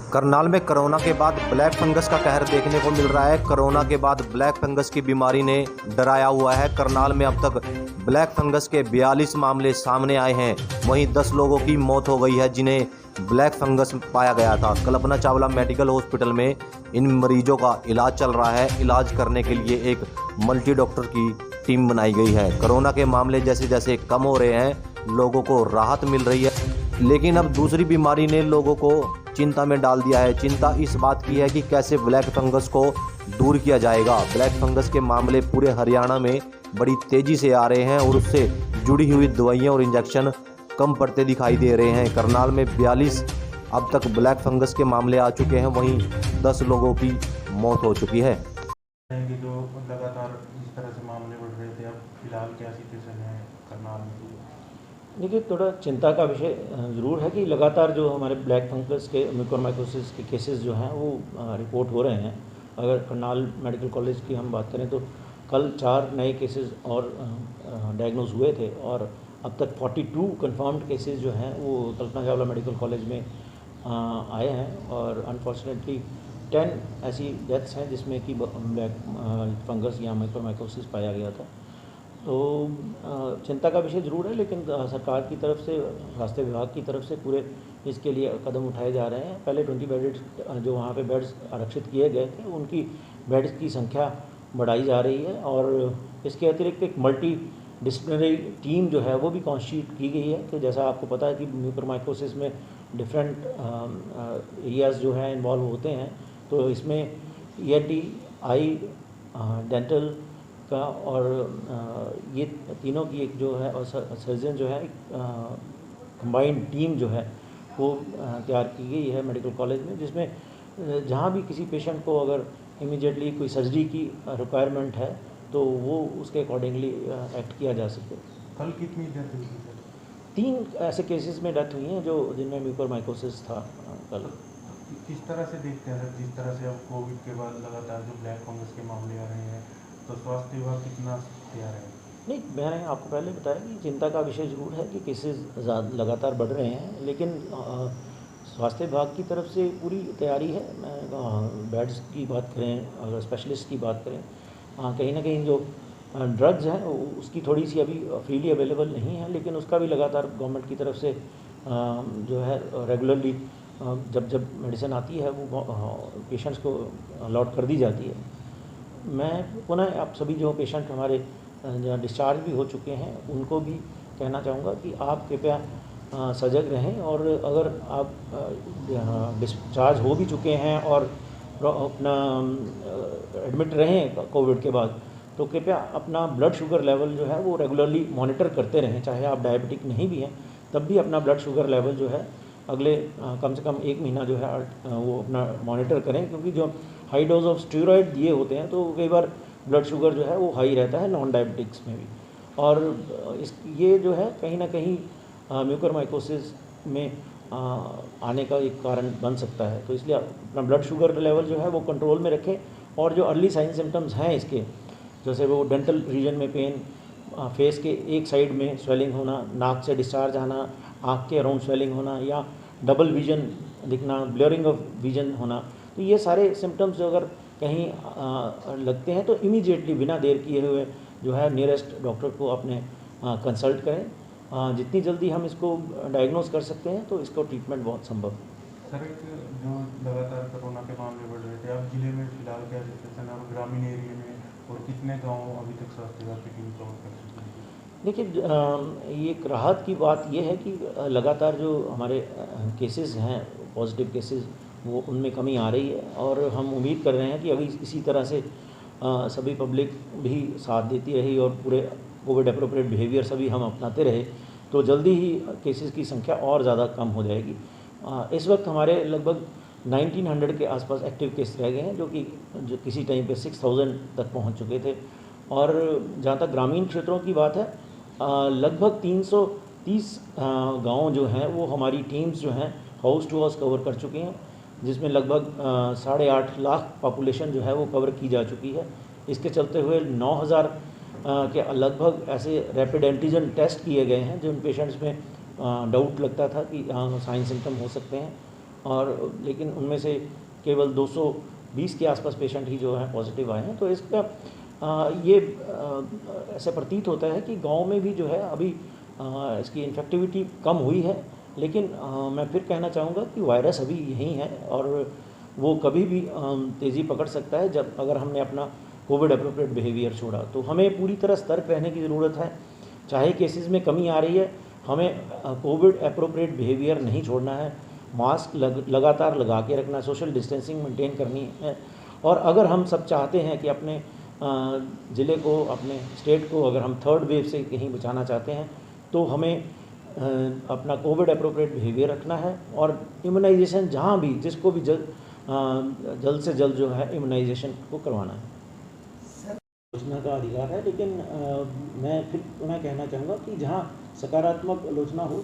करनाल में कोरोना के बाद ब्लैक फंगस का कहर देखने को मिल रहा है। कोरोना के बाद ब्लैक फंगस की बीमारी ने डराया हुआ है। करनाल में अब तक ब्लैक फंगस के 42 मामले सामने आए हैं। वहीं 10 लोगों की मौत हो गई है जिन्हें ब्लैक फंगस पाया गया था। कल्पना चावला मेडिकल हॉस्पिटल में इन मरीजों का इलाज चल रहा है। इलाज करने के लिए एक मल्टी डॉक्टर की टीम बनाई गई है। कोरोना के मामले जैसे जैसे कम हो रहे हैं, लोगों को राहत मिल रही है, लेकिन अब दूसरी बीमारी ने लोगों को चिंता में डाल दिया है। चिंता इस बात की है कि कैसे ब्लैक फंगस को दूर किया जाएगा। ब्लैक फंगस के मामले पूरे हरियाणा में बड़ी तेजी से आ रहे हैं और उससे जुड़ी हुई दवाइयां और इंजेक्शन कम पड़ते दिखाई दे रहे हैं। करनाल में 42 अब तक ब्लैक फंगस के मामले आ चुके हैं, वहीं 10 लोगों की मौत हो चुकी है। जो लगातार इस तरह से मामले बढ़ रहे थे, अब फिलहाल क्या सिचुएशन है करनाल में? देखिए, थोड़ा चिंता का विषय ज़रूर है कि लगातार जो हमारे ब्लैक फंगस के म्यूकोरमाइकोसिस के केसेस जो हैं वो रिपोर्ट हो रहे हैं। अगर करनाल मेडिकल कॉलेज की हम बात करें तो कल 4 नए केसेस और डायग्नोज हुए थे और अब तक 42 कंफर्म्ड केसेस जो हैं वो कल्पना चावला मेडिकल कॉलेज में आए हैं और अनफॉर्चुनेटली 10 ऐसी डेथ्स हैं जिसमें कि ब्लैक फंगस या म्यूकोरमाइकोसिस पाया गया था। तो चिंता का विषय ज़रूर है, लेकिन सरकार की तरफ से, स्वास्थ्य विभाग की तरफ से पूरे इसके लिए कदम उठाए जा रहे हैं। पहले 20 बेड्स जो वहाँ पे बेड्स आरक्षित किए गए थे, उनकी बेड्स की संख्या बढ़ाई जा रही है और इसके अतिरिक्त एक मल्टी डिसिप्लिनरी टीम जो है वो भी कॉन्स्टिट्यूट की गई है। कि जैसा आपको पता है कि म्यूकोरमाइकोसिस में डिफरेंट एरियाज़ जो हैं इन्वॉल्व होते हैं, तो इसमें ENT, आई, डेंटल का और ये तीनों की एक जो है और सर्जन जो है कंबाइंड टीम जो है वो तैयार की गई है मेडिकल कॉलेज में, जिसमें जहाँ भी किसी पेशेंट को अगर इमीडिएटली कोई सर्जरी की रिक्वायरमेंट है तो वो उसके अकॉर्डिंगली एक्ट किया जा सके। कल कितनी डेथ हुई थी सर? 3 ऐसे केसेस में डेथ हुई हैं जो जिनमें म्यूकोरमाइकोसिस था कल। किस तरह से देखते हैं सर, जिस तरह से अब कोविड के बाद लगातार जो ब्लैक फंगस के मामले आ रहे हैं, तो स्वास्थ्य विभाग कितना तैयार है? नहीं, मैंने आपको पहले बताया कि चिंता का विषय ज़रूर है कि केसेस लगातार बढ़ रहे हैं, लेकिन स्वास्थ्य विभाग की तरफ से पूरी तैयारी है। बेड्स की बात करें, अगर स्पेशलिस्ट की बात करें, कहीं ना कहीं जो ड्रग्स हैं उसकी थोड़ी सी अभी फ्रीली अवेलेबल नहीं है, लेकिन उसका भी लगातार गवर्नमेंट की तरफ से जो है रेगुलरली जब जब मेडिसिन आती है वो पेशेंट्स को अलॉट कर दी जाती है। मैं पुनः आप सभी जो पेशेंट हमारे जहाँ डिस्चार्ज भी हो चुके हैं उनको भी कहना चाहूँगा कि आप कृपया सजग रहें, और अगर आप डिस्चार्ज हो भी चुके हैं और अपना एडमिट रहें कोविड के बाद, तो कृपया अपना ब्लड शुगर लेवल जो है वो रेगुलरली मॉनिटर करते रहें। चाहे आप डायबिटिक नहीं भी हैं तब भी अपना ब्लड शुगर लेवल जो है अगले कम से कम 1 महीना जो है वो अपना मॉनिटर करें, क्योंकि जो हाई डोज ऑफ स्टेरॉइड दिए होते हैं तो कई बार ब्लड शुगर जो है वो हाई रहता है नॉन डायबिटिक्स में भी, और ये जो है कहीं ना कहीं म्यूकोरमाइकोसिस में आने का एक कारण बन सकता है। तो इसलिए अपना ब्लड शुगर लेवल जो है वो कंट्रोल में रखें, और जो अर्ली साइन सिम्टम्स हैं इसके, जैसे वो डेंटल रीजन में पेन, फेस के एक साइड में स्वेलिंग होना, नाक से डिस्चार्ज आना, आँख के अराउंड स्वेलिंग होना, या डबल विजन दिखना, ब्लरिंग ऑफ विजन होना, तो ये सारे सिम्टम्स जो अगर कहीं लगते हैं तो इमीडिएटली बिना देर किए हुए जो है नियरेस्ट डॉक्टर को अपने कंसल्ट करें। जितनी जल्दी हम इसको डायग्नोज कर सकते हैं तो इसको ट्रीटमेंट बहुत संभव है। सर, एक जो लगातार कोरोना के मामले बढ़ रहे थे, अब जिले में फिलहाल क्या सिचुएशन है और ग्रामीण एरिया में, और कितने गाँव अभी तक स्वास्थ्य विभाग की टीम कवर कर चुकी है? देखिए, ये एक राहत की बात ये है कि लगातार जो हमारे केसेस हैं, पॉजिटिव केसेस, वो उनमें कमी आ रही है, और हम उम्मीद कर रहे हैं कि अभी इसी तरह से सभी पब्लिक भी साथ देती रही और पूरे कोविड अप्रोप्रिएट बिहेवियर सभी हम अपनाते रहे तो जल्दी ही केसेस की संख्या और ज़्यादा कम हो जाएगी। इस वक्त हमारे लगभग 1900 के आसपास एक्टिव केस रह गए हैं, जो किसी टाइम पे 6000 तक पहुंच चुके थे। और जहाँ तक ग्रामीण क्षेत्रों की बात है, लगभग 330 गाँव जो हैं वो हमारी टीम्स जो हैं हाउस टू हाउस कवर कर चुकी हैं, जिसमें लगभग 8.5 लाख पॉपुलेशन जो है वो कवर की जा चुकी है। इसके चलते हुए 9000 के लगभग ऐसे रैपिड एंटीजन टेस्ट किए गए हैं जिन पेशेंट्स में डाउट लगता था कि हाँ साइन सिम्टम हो सकते हैं, और लेकिन उनमें से केवल 220 के आसपास पेशेंट ही जो है पॉजिटिव आए हैं। तो इसका ऐसे प्रतीत होता है कि गांव में भी जो है अभी इसकी इन्फेक्टिविटी कम हुई है, लेकिन मैं फिर कहना चाहूँगा कि वायरस अभी यहीं है और वो कभी भी तेज़ी पकड़ सकता है जब अगर हमने अपना कोविड अप्रोप्रिएट बिहेवियर छोड़ा। तो हमें पूरी तरह सतर्क रहने की ज़रूरत है। चाहे केसेस में कमी आ रही है, हमें कोविड अप्रोप्रिएट बिहेवियर नहीं छोड़ना है। मास्क लगातार लगा के रखना, सोशल डिस्टेंसिंग मेंटेन करनी है। और अगर हम सब चाहते हैं कि अपने ज़िले को, अपने स्टेट को अगर हम थर्ड वेव से कहीं बचाना चाहते हैं तो हमें अपना कोविड अप्रोप्रिएट बिहेवियर रखना है और इम्यूनाइजेशन जहाँ भी जिसको भी जल्द से जल्द जो है इम्यूनाइजेशन को करवाना है। आलोचना का अधिकार है, लेकिन मैं फिर पुनः कहना चाहूँगा कि जहाँ सकारात्मक आलोचना हो